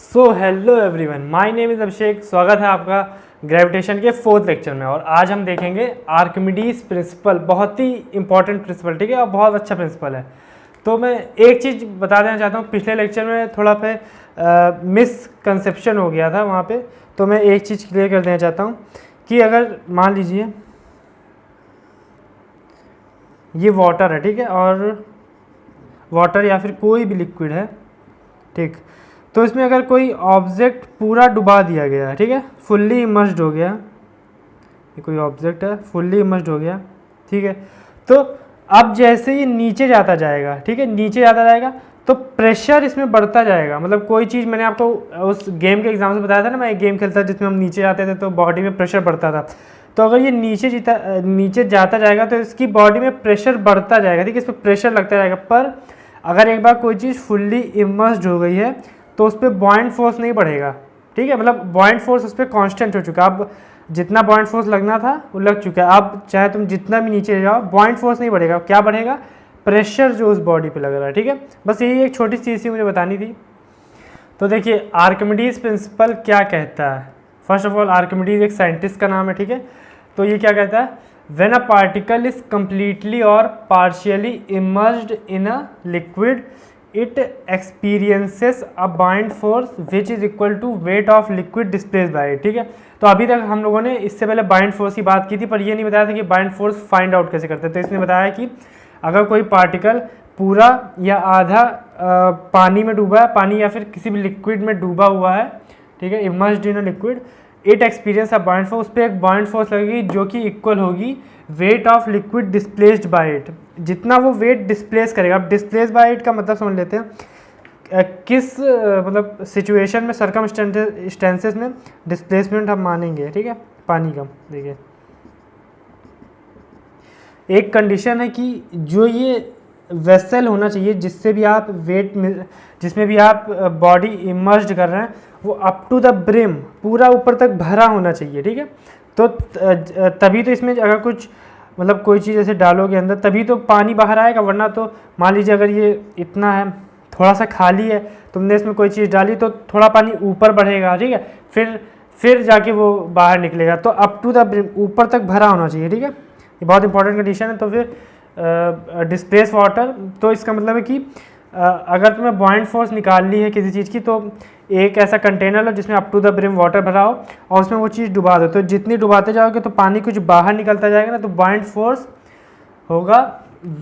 So hello everyone, my name is Abhishek. स्वागत है आपका ग्रेविटेशन के 4th लेक्चर में। और आज हम देखेंगे आर्किमिडीज प्रिंसिपल। बहुत ही इंपॉर्टेंट प्रिंसिपल, ठीक है, और बहुत अच्छा प्रिंसिपल है। तो मैं एक चीज़ बता देना चाहता हूँ, पिछले लेक्चर में थोड़ा पे मिसकंसेप्शन हो गया था वहाँ पे। तो मैं एक चीज़ क्लियर कर देना चाहता हूँ कि अगर मान लीजिए ये वाटर है, ठीक है, और वाटर या फिर कोई भी लिक्विड है, ठीक, तो इसमें अगर कोई ऑब्जेक्ट पूरा डुबा दिया गया है, ठीक है, फुल्ली इमर्स्ड हो गया, ये कोई ऑब्जेक्ट है फुल्ली इमर्स्ड हो गया, ठीक है, तो अब जैसे ये नीचे जाता जाएगा, ठीक है, नीचे जाता जाएगा तो प्रेशर इसमें बढ़ता जाएगा। मतलब कोई चीज़ मैंने आपको उस गेम के एग्जाम से बताया था ना, मैं एक गेम खेलता था जिसमें हम नीचे जाते थे तो बॉडी में प्रेशर बढ़ता था। तो अगर ये नीचे जाता जाएगा तो इसकी बॉडी में प्रेशर बढ़ता जाएगा, ठीक है, इस पर प्रेशर लगता जाएगा। पर अगर एक बार कोई चीज़ फुल्ली इमर्स्ड हो गई है तो उस पर बॉइंट फोर्स नहीं बढ़ेगा, ठीक है, मतलब बॉइंट फोर्स उस पर कॉन्स्टेंट हो चुका। अब जितना बॉइंट फोर्स लगना था वो लग चुका है। अब चाहे तुम जितना भी नीचे जाओ बॉइंट फोर्स नहीं बढ़ेगा, क्या बढ़ेगा? प्रेशर जो उस बॉडी पे लग रहा है, ठीक है। बस यही एक छोटी सी चीज़ थी मुझे बतानी थी। तो देखिए आर्किमिडीज प्रिंसिपल क्या कहता है। फर्स्ट ऑफ ऑल आर्किमिडीज एक साइंटिस्ट का नाम है, ठीक है। तो ये क्या कहता है, when a particle is completely और partially immersed in a liquid it experiences a buoyant force which is equal to weight of liquid displace by it, ठीक है। तो अभी तक हम लोगों ने इससे पहले बाइंड फोर्स की बात की थी, पर ये नहीं बताया था कि बाइंड फोर्स फाइंड आउट कैसे करते हैं। तो इसने बताया कि अगर कोई पार्टिकल पूरा या आधा पानी में डूबा है, पानी या फिर किसी भी लिक्विड में डूबा हुआ है, ठीक है, immersed in a liquid, it experience a buoyant force, उस पर एक बाइंड फोर्स लगेगी जो कि इक्वल होगी wait of liquid displaced by it, जितना वो वेट डिस्प्लेस करेगा। अब डिस्प्लेस बाय इट का मतलब समझ लेते हैं, किस मतलब सिचुएशन में, सर्कमस्टेंसेस में डिस्प्लेसमेंट हम मानेंगे, ठीक है, पानी का। देखिए एक कंडीशन है कि जो ये वेसल होना चाहिए जिससे भी आप वेट जिसमें भी आप बॉडी इमर्स्ड कर रहे हैं वो अप टू द ब्रिम, पूरा ऊपर तक भरा होना चाहिए, ठीक है। तो तभी तो इसमें अगर कुछ मतलब कोई चीज़ ऐसे डालोगे अंदर तभी तो पानी बाहर आएगा, वरना तो मान लीजिए अगर ये इतना है, थोड़ा सा खाली है, तुमने इसमें कोई चीज़ डाली तो थोड़ा पानी ऊपर बढ़ेगा, ठीक है, फिर जाके वो बाहर निकलेगा। तो अप टू द ब्रिम, ऊपर तक भरा होना चाहिए, ठीक है, ये बहुत इंपॉर्टेंट कंडीशन है। तो फिर डिस्प्लेस वाटर, तो इसका मतलब है कि अगर तुम्हें बॉइंट फोर्स निकालनी है किसी चीज़ की तो एक ऐसा कंटेनर लो जिसमें up to the brim water भरा हो और उसमें वो चीज़ डुबा दो। तो जितनी डुबाते जाओगे तो पानी कुछ बाहर निकलता जाएगा ना, तो बॉइंट फोर्स होगा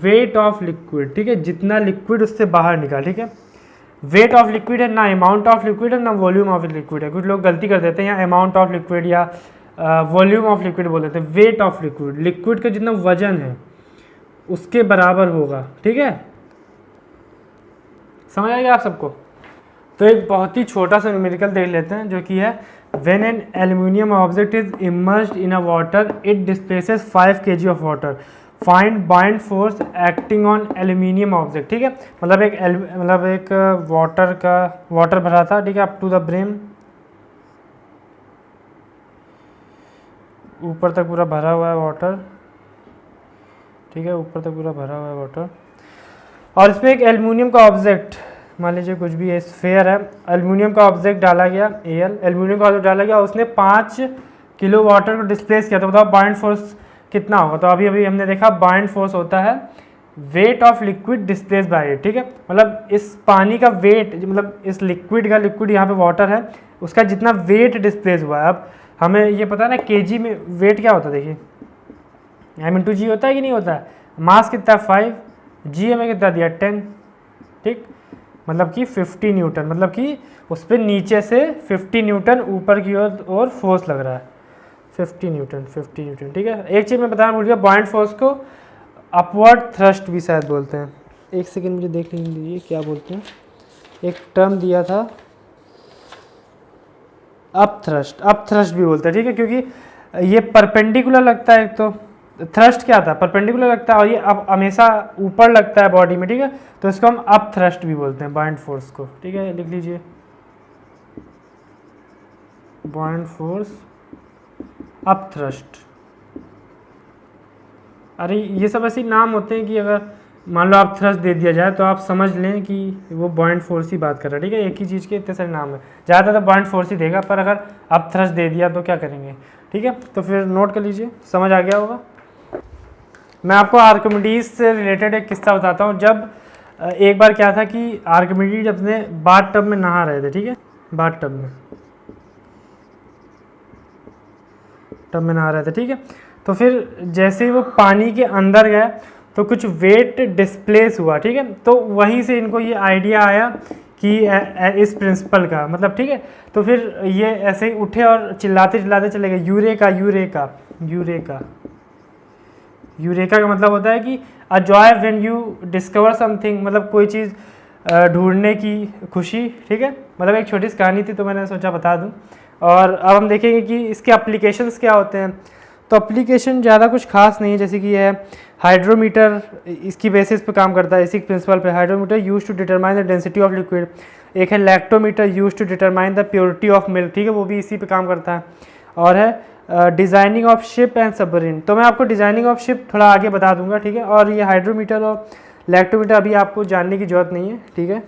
वेट ऑफ लिक्विड, ठीक है, जितना लिक्विड उससे बाहर निकाल, ठीक है। वेट ऑफ लिक्विड है ना, अमाउंट ऑफ लिक्विड है ना, वॉल्यूम ऑफ लिक्विड है। कुछ लोग गलती कर देते हैं, या अमाउंट ऑफ लिक्विड या वॉल्यूम ऑफ लिक्विड बोल देते हैं। वेट ऑफ लिक्विड, लिक्विड का जितना वजन है उसके बराबर होगा, ठीक है, समझ आएगा आप सबको। तो एक बहुत ही छोटा सा न्यूमेरिकल देख लेते हैं जो कि है when an aluminium object is immersed in a water it displaces 5 kg of water, find bind force acting on aluminium object, ठीक है। मतलब एक वाटर भरा था, ठीक है, अप टू द ब्रिम, ऊपर तक पूरा भरा हुआ है वाटर, ठीक है, ऊपर तक पूरा भरा हुआ है वाटर, और इसमें एक एल्यूमिनियम का ऑब्जेक्ट, मान लीजिए कुछ भी है, स्फेयर है, एल्यूमिनियम का ऑब्जेक्ट डाला गया, एल्यूमिनियम का ऑब्जेक्ट डाला गया, उसने 5 किलो वाटर को डिस्प्लेस किया। तो बताओ बाइंड फोर्स कितना होगा। तो अभी हमने देखा बाइंड फोर्स होता है weight of liquid displace by it, ठीक है, मतलब इस पानी का वेट, मतलब इस लिक्विड यहाँ पे वाटर है, उसका जितना वेट डिस्प्लेस हुआ है। अब हमें ये पता है ना केजी में वेट क्या होता है, देखिए m/g होता है कि नहीं होता है। मास कितना 5, जी हमें कितना दिया 10, ठीक, मतलब कि 50 न्यूटन, मतलब कि उस पर नीचे से 50 न्यूटन ऊपर की ओर फोर्स लग रहा है, 50 न्यूटन, ठीक है। एक चीज़ मैं बताना भूल गया, बॉइंट फोर्स को अपवर्ड थ्रस्ट भी शायद बोलते हैं। एक सेकेंड मुझे देख लीजिए क्या बोलते हैं, एक टर्म दिया था अप थ्रस्ट भी बोलते हैं, ठीक है, क्योंकि ये परपेंडिकुलर लगता है। तो थ्रस्ट क्या था, परपेंडिकुलर लगता है, और ये अब हमेशा ऊपर लगता है बॉडी में, ठीक है, तो इसको हम अप थ्रस्ट भी बोलते हैं, बाइंड फोर्स को, ठीक है, लिख लीजिए बाइंड फोर्स अपथ्रस्ट। अरे ये सब ऐसे नाम होते हैं कि अगर मान लो आप थ्रस्ट दे दिया जाए तो आप समझ लें कि वो बॉइंट फोर्स ही बात कर रहा है, ठीक है। एक ही चीज़ के इतने सारे नाम है, ज़्यादातर तो बॉइंट फोर्स ही देगा, पर अगर आप थ्रस्ट दे दिया तो क्या करेंगे, ठीक है। तो फिर नोट कर लीजिए, समझ आ गया होगा। मैं आपको आर्किमिडीज से रिलेटेड एक किस्सा बताता हूँ। जब एक बार क्या था कि आर्किमिडीज अपने बाथ टब में नहा रहे थे, ठीक है, बाथ टब में नहा रहे थे, ठीक है। तो फिर जैसे ही वो पानी के अंदर गया तो कुछ वेट डिस्प्लेस हुआ, ठीक है। तो वहीं से इनको ये आइडिया आया कि इस प्रिंसिपल का मतलब, ठीक है। तो फिर ये ऐसे ही उठे और चिल्लाते चिल्लाते चले गए, यूरेका यूरेका यूरेका। यूरेका का मतलब होता है कि a joy when you discover something, मतलब कोई चीज़ ढूंढने की खुशी, ठीक है। मतलब एक छोटी सी कहानी थी तो मैंने सोचा बता दूं। और अब हम देखेंगे कि इसके एप्लीकेशंस क्या होते हैं। तो एप्लीकेशन ज़्यादा कुछ खास नहीं है, जैसे कि है हाइड्रोमीटर, इसकी बेसिस पे काम करता है, इसी प्रिंसिपल पे। Hydrometer use to determine the density of liquid. एक है lactometer use to determine the purity of milk, ठीक है, वो भी इसी पे काम करता है। और है designing of ship and submarine. तो मैं आपको डिज़ाइनिंग ऑफ शिप थोड़ा आगे बता दूंगा, ठीक है। और ये हाइड्रोमीटर और लैक्टोमीटर अभी आपको जानने की जरूरत नहीं है, ठीक है।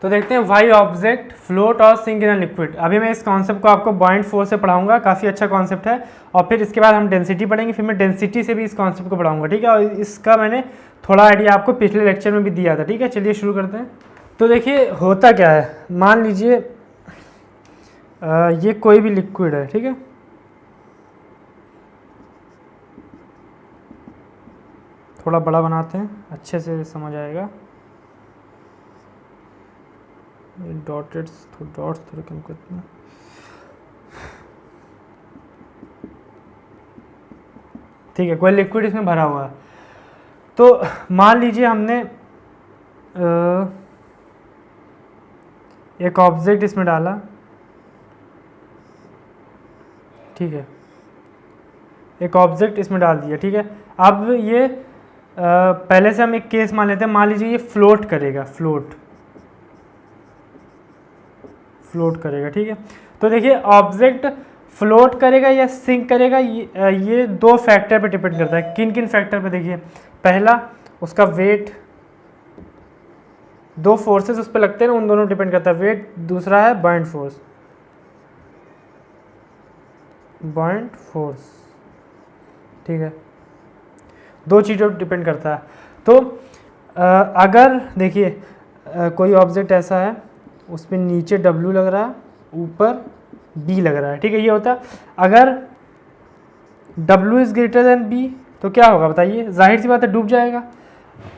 तो देखते हैं व्हाई ऑब्जेक्ट फ्लोट और सिंक इन लिक्विड। अभी मैं इस कॉन्सेप्ट को आपको बॉइंट फोर्स से पढ़ाऊंगा, काफ़ी अच्छा कॉन्सेप्ट है। और फिर इसके बाद हम डेंसिटी पढ़ेंगे, फिर मैं डेंसिटी से भी इस कॉन्सेप्ट को पढ़ाऊंगा, ठीक है। और इसका मैंने थोड़ा आइडिया आपको पिछले लेक्चर में भी दिया था, ठीक है। चलिए शुरू करते हैं। तो देखिए होता क्या है, मान लीजिए ये कोई भी लिक्विड है, ठीक है। थोड़ा बड़ा बनाते हैं, अच्छे से समझ आएगा। डॉट्स थोड़े कम करते हैं। ठीक है, कोई लिक्विड इसमें भरा हुआ है। तो मान लीजिए हमने एक ऑब्जेक्ट इसमें डाला, ठीक है, एक ऑब्जेक्ट इसमें डाल दिया, ठीक है। अब ये पहले से हम एक केस मान लेते हैं, मान लीजिए ये फ्लोट करेगा, फ्लोट करेगा, ठीक है। तो देखिए ऑब्जेक्ट फ्लोट करेगा या सिंक करेगा, ये दो फैक्टर पे डिपेंड करता है। किन किन फैक्टर पे, देखिए पहला उसका वेट, दो फोर्सेस उस पर लगते हैं ना, उन दोनों डिपेंड करता है वेट। दूसरा है बॉइंट फोर्स, ठीक है, दो चीज़ों पर डिपेंड करता है। तो अगर देखिए कोई ऑब्जेक्ट ऐसा है, उसमें नीचे W लग रहा है, ऊपर B लग रहा है, ठीक है। ये होता है अगर W is greater than B तो क्या होगा बताइए, जाहिर सी बात है डूब जाएगा।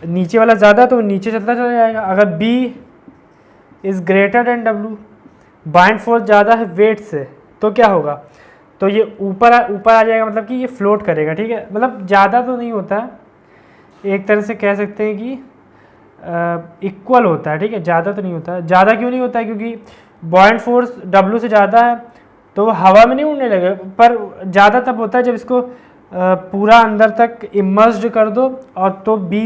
नीचे वाला ज़्यादा तो नीचे चलता चला जाएगा। अगर B is greater than W, bind force ज़्यादा है वेट से, तो क्या होगा, तो ये ऊपर आ जाएगा, मतलब कि ये फ्लोट करेगा, ठीक है। मतलब ज़्यादा तो नहीं होता है, एक तरह से कह सकते हैं कि इक्वल होता है, ठीक है, ज़्यादा तो नहीं होता है। ज़्यादा क्यों नहीं होता है, क्योंकि बॉइंट फोर्स W से ज़्यादा है तो वो हवा में नहीं उड़ने लगेगा, पर ज़्यादा तब होता है जब इसको पूरा अंदर तक इमर्स्ड कर दो, और तो B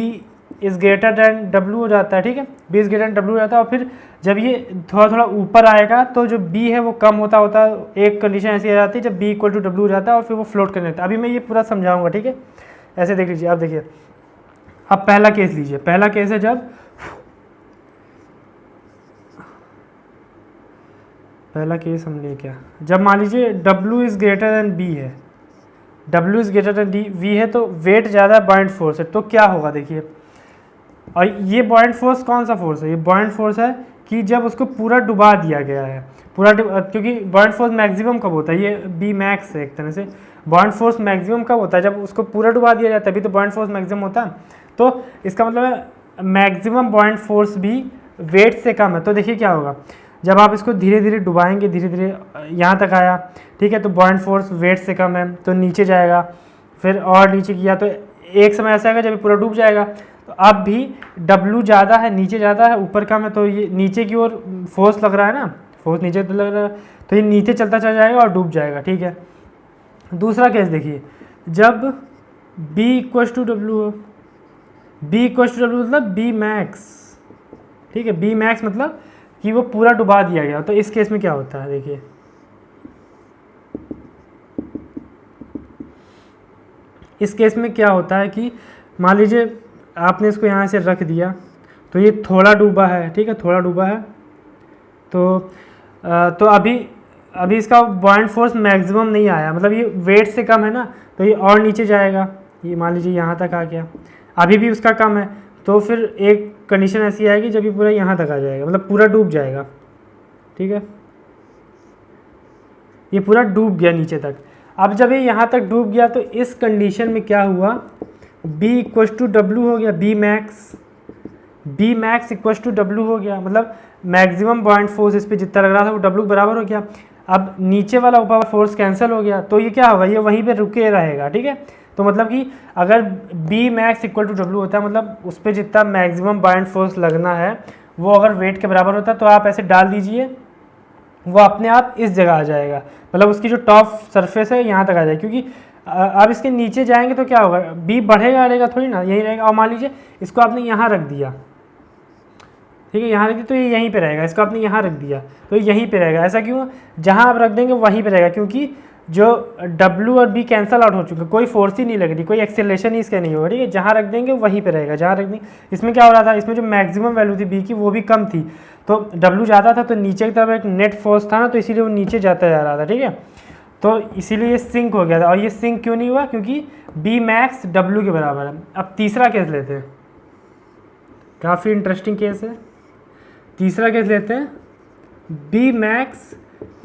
is greater than W हो जाता है, ठीक है। B is greater than W हो जाता है, और फिर जब ये थोड़ा थोड़ा ऊपर आएगा तो जो B है वो कम होता है। एक कंडीशन ऐसी आ जाती है जब B इक्वल टू W हो जाता है और फिर वो फ्लोट करने लगता है। अभी मैं ये पूरा समझाऊंगा, ठीक है। ऐसे देख लीजिए, आप देखिए, अब पहला केस लीजिए। पहला केस है जब पहला केस हम ले क्या, जब मान लीजिए W is greater than B है, W is greater than V है, तो वेट ज़्यादा है, बॉइंट फोर्स है, तो क्या होगा देखिए। और ये बॉइंट फोर्स कौन सा फोर्स है, ये बॉइंट फोर्स है कि जब उसको पूरा डुबा दिया गया है, क्योंकि बॉइंट फोर्स मैक्सिमम कब होता है, ये B मैक्स है एक तरह से। बॉइंट फोर्स मैक्सिमम कब होता है, जब उसको पूरा डुबा दिया जाता है, तभी तो बॉइंट फोर्स मैक्सिमम होता है। तो इसका मतलब है मैक्सिमम बॉइंट फोर्स भी वेट से कम है। तो देखिए क्या होगा, जब आप इसको धीरे धीरे डुबाएंगे, धीरे धीरे यहाँ तक आया, ठीक है, तो बॉइंट फोर्स वेट से कम है तो नीचे जाएगा, फिर और नीचे किया तो एक समय ऐसा आएगा जब पूरा डूब जाएगा। तो अब भी W ज़्यादा है, नीचे ज़्यादा है, ऊपर कम है, तो ये नीचे की ओर फोर्स लग रहा है ना, फोर्स नीचे तो लग रहा है, तो ये नीचे चलता चला जाएगा और डूब जाएगा, ठीक है। दूसरा केस देखिए, जब B इक्वल टू W हो, B इक्वल टू W मतलब B मैक्स, ठीक है, B मैक्स मतलब कि वो पूरा डुबा दिया गया। तो इस केस में क्या होता है देखिए, इस केस में क्या होता है कि मान लीजिए आपने इसको यहाँ से रख दिया तो ये थोड़ा डूबा है, ठीक है, थोड़ा डूबा है। तो अभी इसका बॉइंट फोर्स मैक्सिमम नहीं आया, मतलब ये वेट से कम है ना, तो ये और नीचे जाएगा। ये मान लीजिए यहाँ तक आ गया, अभी भी उसका कम है, तो फिर एक कंडीशन ऐसी आएगी जब ये पूरा यहाँ तक आ जाएगा, मतलब पूरा डूब जाएगा, ठीक है, ये पूरा डूब गया नीचे तक। अब जब ये यहाँ तक डूब गया तो इस कंडीशन में क्या हुआ, B = W हो गया, B max = W हो गया, मतलब मैक्सिमम बॉइंट फोर्स इस पर जितना लग रहा था वो W बराबर हो गया। अब नीचे वाला ऊपर फोर्स कैंसिल हो गया, तो ये क्या होगा, ये वहीं पे रुके रहेगा, ठीक है। तो मतलब कि अगर B max = W होता है, मतलब उस पर जितना मैक्सिमम बॉइंट फोर्स लगना है वो अगर वेट के बराबर होता है, तो आप ऐसे डाल दीजिए, वो अपने आप इस जगह आ जाएगा, मतलब उसकी जो टॉप सरफेस है यहाँ तक आ जाएगी। क्योंकि अब इसके नीचे जाएंगे तो क्या होगा, B बढ़ेगा थोड़ी ना, यही रहेगा। और मान लीजिए इसको आपने यहाँ रख दिया, ठीक है, यहाँ रख दिया तो ये यहीं पे रहेगा, इसको आपने यहाँ रख दिया तो ये यहीं पे रहेगा। ऐसा क्यों, जहाँ आप रख देंगे वहीं पे रहेगा, क्योंकि जो W और B कैंसल आउट हो चुके, कोई फोर्स ही नहीं लग रही, कोई एक्सेलरेशन ही इसका नहीं होगा, ठीक है। जहाँ रख देंगे वहीं पे रहेगा, जहाँ रख देंगे। इसमें क्या हो रहा था, इसमें जो मैक्सिमम वैल्यू थी B की वो भी कम थी, तो W ज़्यादा था, तो नीचे की तरफ एक नेट फोर्स था ना, तो इसीलिए वो नीचे जाता जा रहा था, ठीक है। तो इसीलिए ये सिंक हो गया था। और ये सिंक क्यों नहीं हुआ, क्योंकि B max W के बराबर है। अब तीसरा केस लेते हैं, काफ़ी इंटरेस्टिंग केस है। तीसरा केस लेते हैं, B max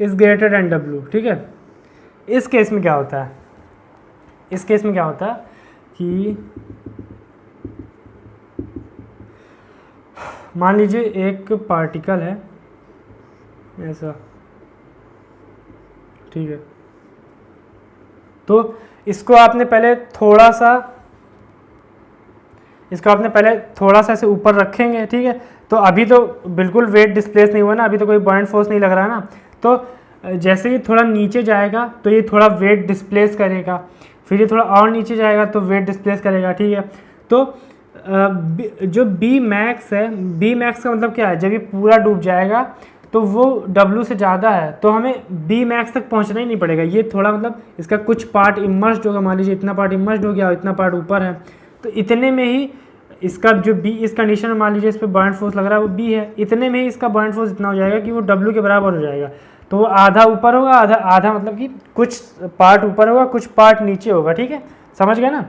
> W, ठीक है। इस केस में क्या होता है, इस केस में क्या होता है कि मान लीजिए एक पार्टिकल है ऐसा, ठीक है, तो इसको आपने पहले थोड़ा सा ऐसे ऊपर रखेंगे, ठीक है। तो अभी तो बिल्कुल वेट डिस्प्लेस नहीं हुआ ना, अभी तो कोई बॉइंट फोर्स नहीं लग रहा है ना। तो जैसे ही थोड़ा नीचे जाएगा तो ये थोड़ा वेट डिस्प्लेस करेगा, फिर ये थोड़ा और नीचे जाएगा तो वेट डिस्प्लेस करेगा, ठीक है। तो जो B max है, B max का मतलब क्या है, जब ये पूरा डूब जाएगा तो वो W से ज़्यादा है, तो हमें B max तक पहुंचना ही नहीं पड़ेगा। ये थोड़ा मतलब इसका कुछ पार्ट इमर्स्ड होगा, मान लीजिए इतना पार्ट इमर्स्ड हो गया और इतना पार्ट ऊपर है, तो इतने में ही इसका जो B, इस कंडीशन में मान लीजिए इस पर बॉइंट फोर्स लग रहा है वो B है, इतने में ही इसका बॉइंट फोर्स इतना हो जाएगा कि वो W के बराबर हो जाएगा। तो वो आधा ऊपर होगा, आधा मतलब कि कुछ पार्ट ऊपर होगा, कुछ पार्ट नीचे होगा, ठीक है, समझ गए ना।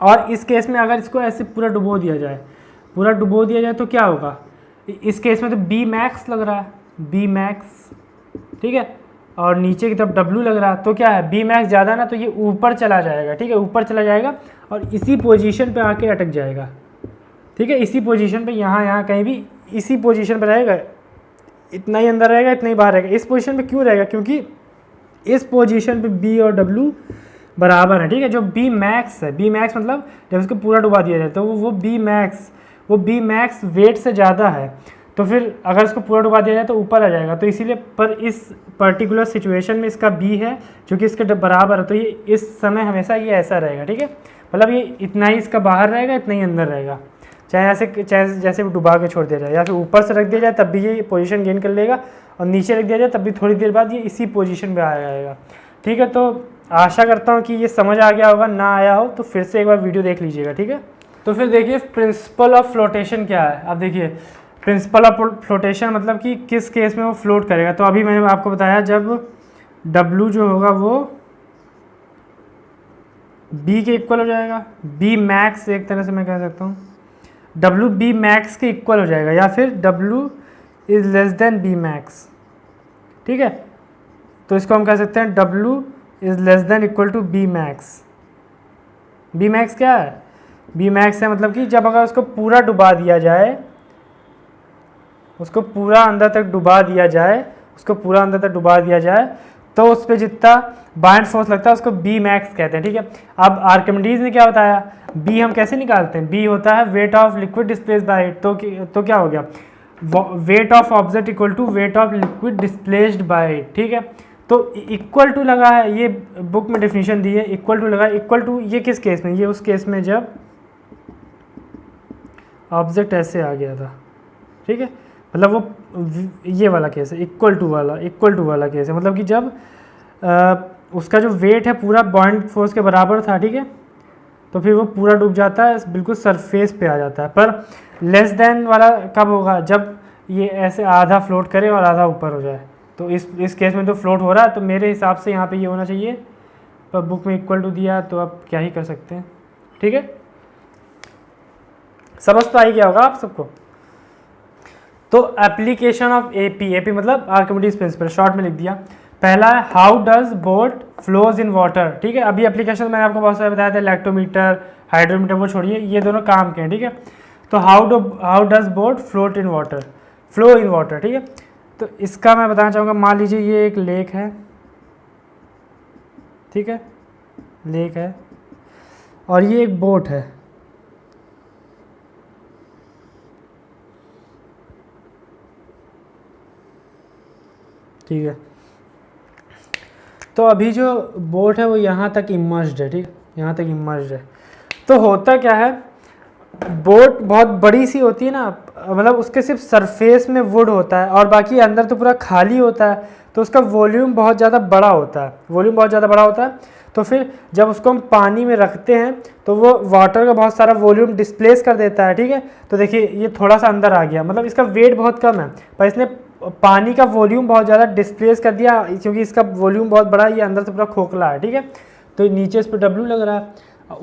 और इस केस में अगर इसको ऐसे पूरा डुबो दिया जाए तो क्या होगा, इस केस में तो B max लग रहा है, B max, ठीक है, और नीचे की तरफ W लग रहा है, तो क्या है, B max ज़्यादा ना, तो ये ऊपर चला जाएगा, ठीक है, ऊपर चला जाएगा और इसी पोजीशन पे आके अटक जाएगा, ठीक है, इसी पोजीशन पे, यहाँ कहीं भी इसी पोजीशन पे रहेगा, इतना ही अंदर रहेगा, इतना ही बाहर रहेगा। इस पोजीशन पे क्यों रहेगा, क्योंकि इस पोजीशन पे B और W बराबर है, ठीक है। जो B max है, B max मतलब जब इसको पूरा डुबा दिया जाए तो वो B max वेट से ज़्यादा है, तो फिर अगर इसको पूरा डुबा दिया जाए तो ऊपर आ जाएगा। तो इसीलिए पर इस पर्टिकुलर सिचुएशन में इसका B है जो कि इसके बराबर है, तो ये इस समय हमेशा ये ऐसा रहेगा, ठीक है, मतलब ये इतना ही इसका बाहर रहेगा, इतना ही अंदर रहेगा, चाहे जैसे भी डुबा के छोड़ दिया जाए, या फिर ऊपर से रख दिया जाए तब भी ये पोजीशन गेन कर लेगा, और नीचे रख दिया जाए तब भी थोड़ी देर बाद ये इसी पोजीशन पे आ जाएगा, ठीक है। तो आशा करता हूँ कि ये समझ आ गया होगा, ना आया हो तो फिर से एक बार वीडियो देख लीजिएगा, ठीक है। तो फिर देखिए प्रिंसिपल ऑफ फ्लोटेशन क्या है। अब देखिए प्रिंसिपल ऑफ फ्लोटेशन मतलब कि किस केस में वो फ्लोट करेगा। तो अभी मैंने आपको बताया जब W जो होगा वो B के इक्वल हो जाएगा, B max एक तरह से मैं कह सकता हूँ W B max के इक्वल हो जाएगा, या फिर W > B max, ठीक है। तो इसको हम कह सकते हैं W > B max। B max क्या है, B max है मतलब कि जब अगर उसको पूरा डुबा दिया जाए, उसको पूरा अंदर तक डुबा दिया जाए तो उस पर जितना बाइंड फोर्स लगता है उसको B max कहते हैं, ठीक है। अब आर्किमिडीज ने क्या बताया, B हम कैसे निकालते हैं, B होता है weight of liquid displaced by it, तो क्या हो गया, weight of object equal to weight of liquid displaced by it, ठीक है। तो इक्वल टू लगा है, ये बुक में डेफिनेशन दी है, इक्वल टू लगा, इक्वल टू ये किस केस में, ये उस केस में जब ऑब्जेक्ट ऐसे आ गया था, ठीक है, मतलब वो ये वाला केस है, इक्वल टू वाला केस है, मतलब कि जब उसका जो वेट है पूरा बॉइंट फोर्स के बराबर था, ठीक है, तो फिर वो पूरा डूब जाता है, बिल्कुल सरफेस पे आ जाता है। पर लेस देन वाला कब होगा, जब ये ऐसे आधा फ्लोट करे और आधा ऊपर हो जाए। तो इस केस में तो फ्लोट हो रहा है, तो मेरे हिसाब से यहाँ पे ये होना चाहिए, पर बुक में इक्वल टू दिया तो आप क्या ही कर सकते हैं। ठीक है, समझ तो आई गया होगा आप सबको। तो एप्लीकेशन ऑफ एपी मतलब आर्किमिडीज प्रिंसिपल, शॉर्ट में लिख दिया। पहला है how does boat flows in water. ठीक है, अभी एप्लीकेशन मैंने आपको बहुत सारे बताया था, इलेक्ट्रोमीटर, हाइड्रोमीटर, वो छोड़िए, ये दोनों काम के हैं। ठीक है, तो how does boat float in water, flow in water. ठीक है, तो इसका मैं बताना चाहूँगा, मान लीजिए ये एक लेक है, ठीक है, लेक है और ये एक बोट है। ठीक है, तो अभी जो बोट है वो यहाँ तक इमर्ज्ड है। ठीक है, यहाँ तक इमर्ज्ड है। तो होता क्या है, बोट बहुत बड़ी सी होती है ना, मतलब उसके सिर्फ सरफेस में वुड होता है और बाकी अंदर तो पूरा खाली होता है, तो उसका वॉल्यूम बहुत ज़्यादा बड़ा होता है, वॉल्यूम बहुत ज़्यादा बड़ा होता है। तो फिर जब उसको हम पानी में रखते हैं तो वो वाटर का बहुत सारा वॉल्यूम डिस्प्लेस कर देता है। ठीक है, तो देखिए ये थोड़ा सा अंदर आ गया, मतलब इसका वेट बहुत कम है, पर इसने पानी का वॉल्यूम बहुत ज़्यादा डिस्प्लेस कर दिया, क्योंकि इसका वॉल्यूम बहुत बड़ा है, ये अंदर से पूरा खोखला है। ठीक है, तो नीचे इस पर W लग रहा है,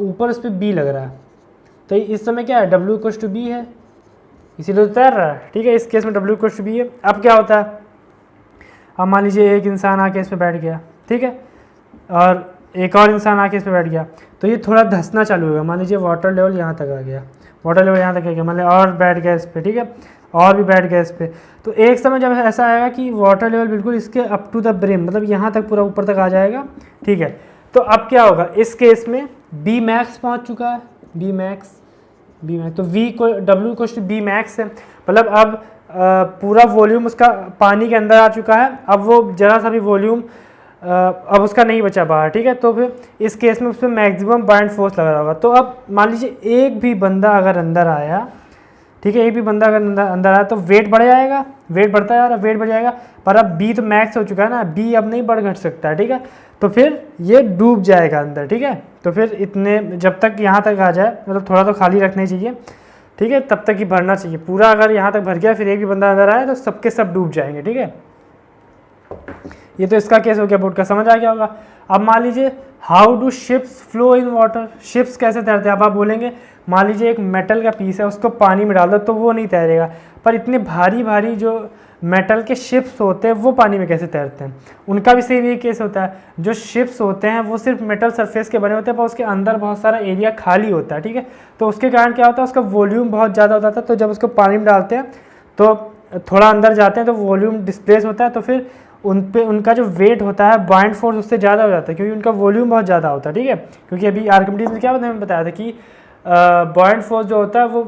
ऊपर इस पर B लग रहा है। तो इस समय क्या है, W इक्वल्स टू B है, इसीलिए तो तैर रहा है। ठीक है, इस केस में W इक्वल्स टू B है। अब क्या होता है, अब मान लीजिए एक इंसान आके इस पर बैठ गया, ठीक है, और एक और इंसान आके इस पर बैठ गया, तो ये थोड़ा धंसना चालू होगा। मान लीजिए वाटर लेवल यहाँ तक आ गया, वाटर लेवल यहाँ तक आ गया, मान लीजिए और बैठ गया इस पर। ठीक है, और भी बैठ गया इस पर, तो एक समय जब ऐसा आएगा कि वाटर लेवल बिल्कुल इसके अप टू द ब्रिम, मतलब यहाँ तक पूरा ऊपर तक आ जाएगा। ठीक है, तो अब क्या होगा, इस केस में B मैक्स पहुँच चुका है, B मैक्स, तो V को W को B मैक्स है, मतलब अब पूरा वॉल्यूम उसका पानी के अंदर आ चुका है। अब वो जरा सा भी वॉल्यूम अब उसका नहीं बचा बाहर। ठीक है, तो फिर इस केस में उस पर मैक्सिमम बाइंड फोर्स लगा होगा। तो अब मान लीजिए एक भी बंदा अगर अंदर आया, ठीक है, एक भी बंदा अगर अंदर आया तो वेट बढ़ जाएगा, वेट बढ़ता है, वेट बढ़ जाएगा। पर अब B तो मैक्स हो चुका है ना, B अब नहीं बढ़ घट सकता है। ठीक है, तो फिर ये डूब जाएगा अंदर। ठीक है, तो फिर इतने जब तक यहाँ तक आ जाए, मतलब थोड़ा तो खाली रखना चाहिए। ठीक है, तब तक ही भरना चाहिए पूरा। अगर यहाँ तक भर गया फिर एक भी बंदा अंदर आए तो सबके सब डूब जाएंगे। ठीक है, ये तो इसका केस हो गया, बोट का समझ आ गया होगा। अब मान लीजिए how do ships flow in water, ships कैसे तैरते हैं। अब आप बोलेंगे मान लीजिए एक मेटल का पीस है, उसको पानी में डाल दो तो वो नहीं तैरेगा, पर इतने भारी भारी जो मेटल के शिप्स होते हैं वो पानी में कैसे तैरते हैं। उनका भी सेम ये केस होता है, जो शिप्स होते हैं वो सिर्फ मेटल सरफेस के बने होते हैं, पर उसके अंदर बहुत सारा एरिया खाली होता है। ठीक है, तो उसके कारण क्या होता है, उसका वॉल्यूम बहुत ज़्यादा होता है, तो जब उसको पानी में डालते हैं तो थोड़ा अंदर जाते हैं तो वॉल्यूम डिस्प्लेस होता है, तो फिर उन पे उनका जो वेट होता है, बाइंड फोर्स उससे ज़्यादा हो जाता है, क्योंकि उनका वॉल्यूम बहुत ज़्यादा होता है। ठीक है, क्योंकि अभी आर्किमिडीज में क्या मैंने बताया था कि बाइंड फोर्स जो होता है वो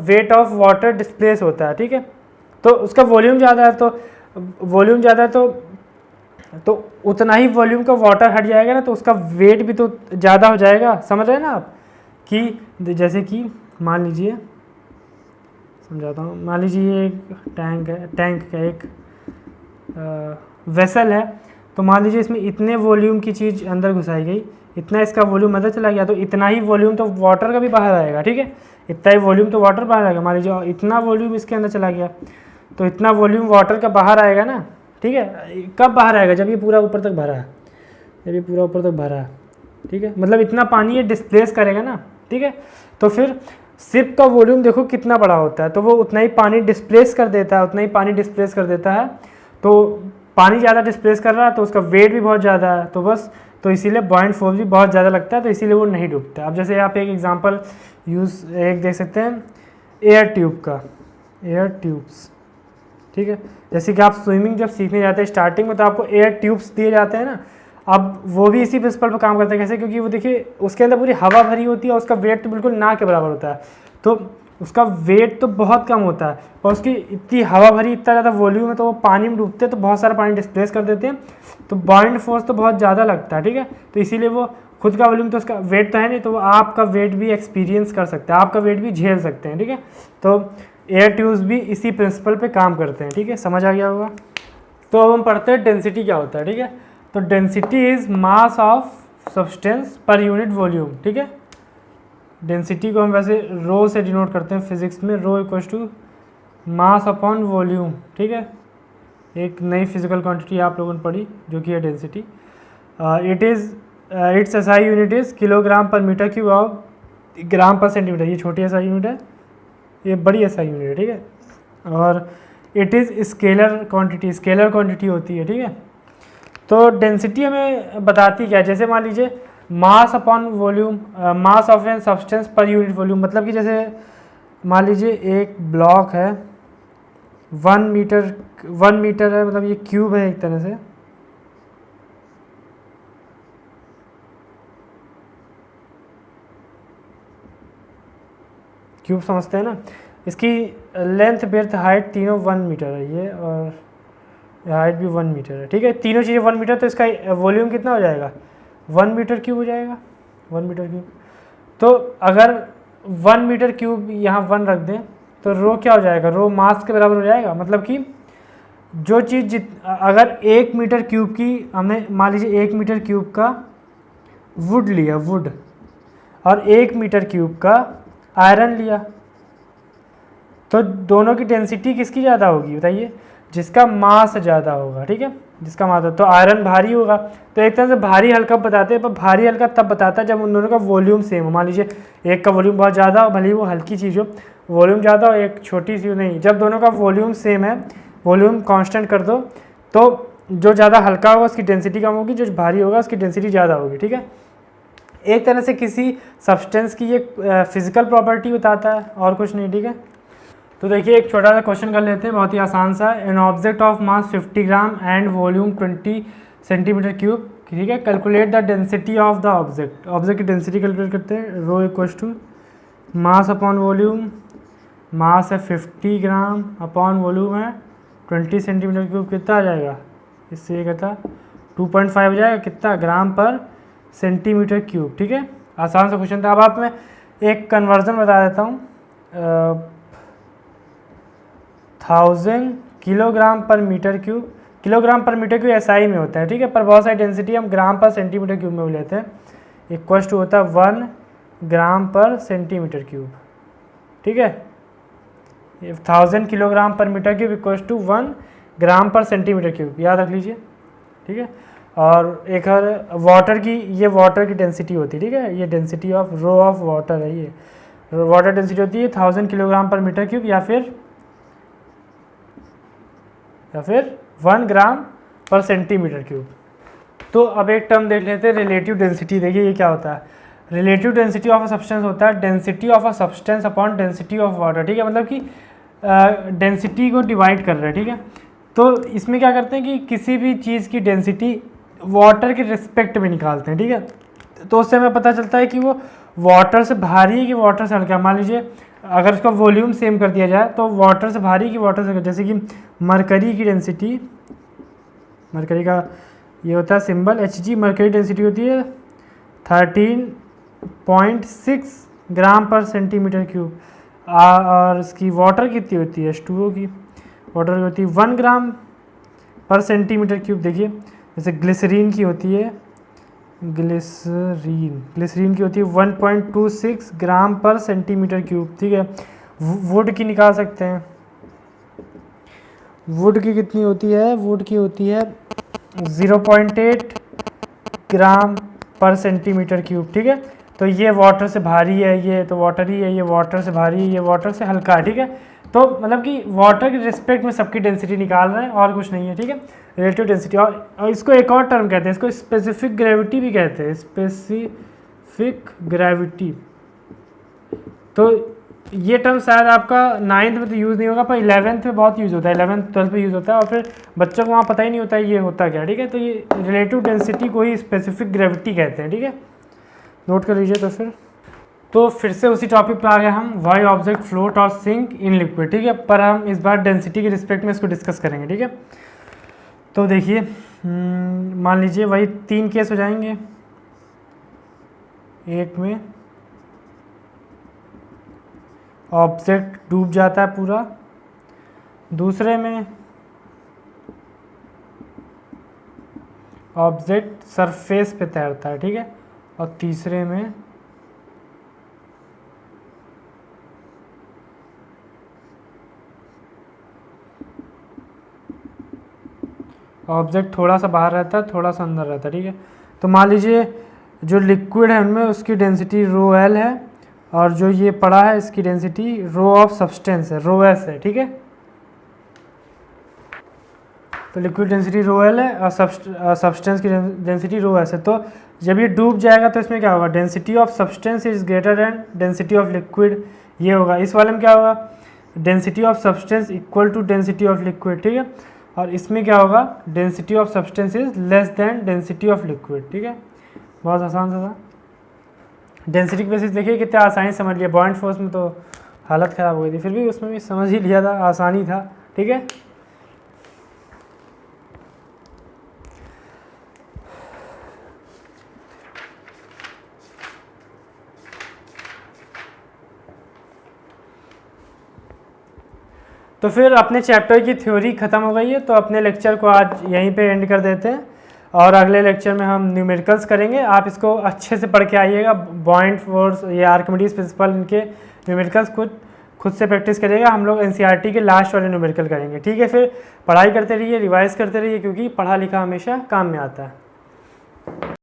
वेट ऑफ वाटर डिस्प्लेस होता है। ठीक है, तो उसका वॉल्यूम ज़्यादा है, तो वॉल्यूम ज़्यादा है तो उतना ही वॉल्यूम का वाटर हट जाएगा ना, तो उसका वेट भी तो ज़्यादा हो जाएगा। समझ रहे हैं ना आप, कि जैसे कि मान लीजिए, समझाता हूँ, मान लीजिए एक टैंक है, टैंक का एक वेसल है, तो मान लीजिए इसमें इतने वॉल्यूम की चीज़ अंदर घुसाई गई, इतना इसका वॉल्यूम अंदर चला गया, तो इतना ही वॉल्यूम तो वाटर का भी बाहर आएगा। ठीक है, इतना ही वॉल्यूम तो वाटर बाहर आएगा। मान लीजिए इतना वॉल्यूम इसके अंदर चला गया, तो इतना वॉल्यूम वाटर का बाहर आएगा ना। ठीक है, कब बाहर आएगा, जब ये पूरा ऊपर तक भरा है, जब ये पूरा ऊपर तक भरा है। ठीक है, मतलब इतना पानी ये डिस्प्लेस करेगा ना। ठीक है, तो फिर शिप का वॉल्यूम देखो कितना बड़ा होता है, तो वो उतना ही पानी डिस्प्लेस कर देता है, उतना ही पानी डिस्प्लेस कर देता है। तो पानी ज़्यादा डिस्प्लेस कर रहा है तो उसका वेट भी बहुत ज़्यादा है, तो बस तो इसीलिए बाइंड फोर्स भी बहुत ज़्यादा लगता है, तो इसीलिए वो नहीं डूबता। अब जैसे आप एक एग्जांपल एक देख सकते हैं एयर ट्यूब का, एयर ट्यूब्स। ठीक है, जैसे कि आप स्विमिंग जब सीखने जाते हैं स्टार्टिंग में, तो आपको एयर ट्यूब्स दिए जाते हैं ना। अब वो भी इसी प्रिंसिपल पर काम करते हैं। कैसे, क्योंकि वो देखिए उसके अंदर पूरी हवा भरी होती है और उसका वेट तो बिल्कुल ना के बराबर होता है, तो उसका वेट तो बहुत कम होता है, और उसकी इतनी हवा भरी, इतना ज़्यादा वॉल्यूम है, तो वो पानी में डूबते हैं तो बहुत सारा पानी डिस्प्लेस कर देते हैं, तो बाइंड फोर्स तो बहुत ज़्यादा लगता है। ठीक है, तो इसीलिए वो खुद का वॉल्यूम तो उसका वेट तो है नहीं, तो वो आपका वेट भी एक्सपीरियंस कर सकते हैं, आपका वेट भी झेल सकते हैं। ठीक है, तो एयर ट्यूब्स भी इसी प्रिंसिपल पे काम करते हैं। ठीक है, समझ आ गया होगा। तो अब हम पढ़ते हैं डेंसिटी क्या होता है। ठीक है, तो density is mass of substance per unit volume. ठीक है, डेंसिटी को हम वैसे रो से डिनोट करते हैं फिजिक्स में, rho equal to mass upon volume, ठीक है। एक नई फिजिकल क्वांटिटी आप लोगों ने पढ़ी जो कि है density. It's SI unit is kilogram पर मीटर क्यूब ऑफ ग्राम पर सेंटीमीटर। ये छोटी एसआई यूनिट है, ये बड़ी एसआई यूनिट है, ठीक है। और इट इज़ स्केलर क्वांटिटी होती है, ठीक है। तो डेंसिटी हमें बताती क्या है, जैसे मान लीजिए mass upon volume, mass of an substance per unit volume, मतलब कि जैसे मान लीजिए एक ब्लॉक है 1 मीटर है, मतलब ये क्यूब है एक तरह से, क्यूब समझते हैं ना। इसकी लेंथ बेर्थ हाइट तीनों 1 मीटर है ये, और हाइट भी 1 मीटर है, ठीक है। तीनों चीज़ें 1 मीटर, तो इसका वॉल्यूम कितना हो जाएगा 1 मीटर क्यूब हो जाएगा, 1 मीटर क्यूब। तो अगर 1 मीटर क्यूब यहाँ 1 रख दें तो रो क्या हो जाएगा, रो मास के बराबर हो जाएगा। मतलब कि जो चीज़ अगर 1 मीटर क्यूब की हमने मान लीजिए 1 मीटर क्यूब का वुड लिया, वुड, और 1 मीटर क्यूब का आयरन लिया, तो दोनों की डेंसिटी किसकी ज़्यादा होगी बताइए, जिसका मास ज़्यादा होगा, ठीक है, जिसका मास। तो आयरन भारी होगा, तो एक तरह से भारी हल्का बताते हैं, पर भारी हल्का तब बताता है जब उन दोनों का वॉल्यूम सेम हो। मान लीजिए एक का वॉल्यूम बहुत ज़्यादा हो, भले ही वो हल्की चीज़ हो, वॉल्यूम ज़्यादा हो, एक छोटी सी नहीं, जब दोनों का वॉल्यूम सेम है, वॉल्यूम कांस्टेंट कर दो, तो जो ज़्यादा हल्का होगा उसकी डेंसिटी कम होगी, जो भारी होगा उसकी डेंसिटी ज़्यादा होगी, ठीक है। एक तरह से किसी सब्सटेंस की ये फिजिकल प्रॉपर्टी बताता है और कुछ नहीं, ठीक है। तो देखिए एक छोटा सा क्वेश्चन कर लेते हैं, बहुत ही आसान सा। An object of mass 50 gram and volume 20 centimetre cube, ठीक है। Calculate the density of the object, object की डेंसिटी कैलकुलेट करते हैं। Rho equals to mass upon volume, mass है 50 ग्राम अपॉन वॉल्यूम है 20 सेंटीमीटर क्यूब, कितना आ जाएगा, इससे ये कहता 2.5 हो जाएगा, कितना ग्राम पर सेंटीमीटर क्यूब, ठीक है। आसान सा क्वेश्चन था। अब आप मैं एक कन्वर्जन बता देता हूँ, 1000 किलोग्राम पर मीटर क्यूब, किलोग्राम पर मीटर क्यूब एसआई में होता है, ठीक है, पर बहुत सारी डेंसिटी हम ग्राम पर सेंटीमीटर क्यूब में लेते हैं। इक्वल टू होता है 1 ग्राम पर सेंटीमीटर क्यूब, ठीक है। 1000 किलोग्राम पर मीटर क्यूब इक्वल टू 1 ग्राम पर सेंटीमीटर क्यूब, याद रख लीजिए, ठीक है। और एक और वाटर की, ये वाटर की डेंसिटी होती है, ठीक है, ये density of rho of water है, ये वाटर डेंसिटी होती है 1000 किलोग्राम पर मीटर क्यूब या फिर 1 ग्राम पर सेंटीमीटर क्यूब। तो अब एक टर्म देख लेते हैं, रिलेटिव डेंसिटी। देखिए ये क्या होता है, relative density of a substance होता है density of a substance upon density of water, ठीक है। मतलब कि डेंसिटी को डिवाइड कर रहे हैं, ठीक है। तो इसमें क्या करते हैं कि किसी भी चीज़ की डेंसिटी वाटर के रिस्पेक्ट में निकालते हैं, ठीक है। तो उससे हमें पता चलता है कि वो वाटर से भारी है कि वाटर से हल्का। मान लीजिए अगर उसका वॉल्यूम सेम कर दिया जाए तो वाटर से भारी कि वाटर से, जैसे कि मरकरी की डेंसिटी, मरकरी का ये होता है सिंबल Hg, मरकरी डेंसिटी होती है 13.6 ग्राम पर सेंटीमीटर क्यूब, और इसकी वाटर कितनी होती है H2O की, वाटर की होती है 1 ग्राम पर सेंटीमीटर क्यूब। देखिए जैसे ग्लिसरीन की होती है, ग्लिसरीन की होती है 1.26 ग्राम पर सेंटीमीटर क्यूब, ठीक है। वुड की निकाल सकते हैं, वुड की कितनी होती है, वुड की होती है 0.8 ग्राम पर सेंटीमीटर क्यूब, ठीक है। तो ये वाटर से भारी है, ये तो वाटर ही है, ये वाटर से भारी है, ये वाटर से हल्का है, ठीक है। तो मतलब कि वाटर के रिस्पेक्ट में सबकी डेंसिटी निकाल रहे हैं और कुछ नहीं है, ठीक है, रिलेटिव डेंसिटी। और इसको एक और टर्म कहते हैं, इसको स्पेसिफिक ग्रेविटी भी कहते हैं, स्पेसिफिक ग्रेविटी। तो ये टर्म शायद आपका 9th में तो यूज़ नहीं होगा, पर 11th में बहुत यूज़ होता है, 11th 12th में यूज़ होता है, और फिर बच्चों को वहाँ पता ही नहीं होता है ये होता क्या, ठीक है। तो ये रिलेटिव डेंसिटी को ही स्पेसिफिक ग्रेविटी कहते हैं, ठीक है, नोट कर लीजिए। तो फिर से उसी टॉपिक पर आ गए हम, वाई ऑब्जेक्ट फ्लोट और सिंक इन लिक्विड, ठीक है, पर हम इस बार डेंसिटी के रिस्पेक्ट में इसको डिस्कस करेंगे, ठीक है। तो देखिए मान लीजिए वही 3 केस हो जाएंगे, एक में ऑब्जेक्ट डूब जाता है पूरा, दूसरे में ऑब्जेक्ट सरफेस पे तैरता है, ठीक है, और तीसरे में ऑब्जेक्ट थोड़ा सा बाहर रहता है, थोड़ा सा अंदर रहता है, ठीक है। तो मान लीजिए जो लिक्विड है उनमें उसकी डेंसिटी रो एल है, और जो ये पड़ा है इसकी डेंसिटी रो ऑफ सब्सटेंस है, रो एस है, ठीक है। तो लिक्विड डेंसिटी रो एल है और सब्सटेंस की डेंसिटी रो एस है। तो जब ये डूब जाएगा तो इसमें क्या होगा, density of substance is greater than density of liquid, ये होगा। इस वाले में क्या होगा, density of substance equal to density of liquid, ठीक है। और इसमें क्या होगा, density of substance is less than density of liquid, ठीक है। बहुत आसान सा था। डेंसिटी की बेसिस देखिए कितना आसानी समझ लिया। बॉइंट फोर्स में तो हालत ख़राब हो गई थी, फिर भी उसमें भी समझ ही लिया था, आसानी था, ठीक है। तो फिर अपने चैप्टर की थ्योरी ख़त्म हो गई है, तो अपने लेक्चर को आज यहीं पे एंड कर देते हैं, और अगले लेक्चर में हम न्यूमेरिकल्स करेंगे। आप इसको अच्छे से पढ़ के आइएगा, बॉइंट फोर्स, ये आर्किमिडीज प्रिंसिपल, इनके न्यूमेरिकल्स खुद से प्रैक्टिस करिएगा। हम लोग एनसीईआरटी के लास्ट वाले न्यूमेरिकल करेंगे, ठीक है। फिर पढ़ाई करते रहिए, रिवाइज करते रहिए, क्योंकि पढ़ा लिखा हमेशा काम में आता है।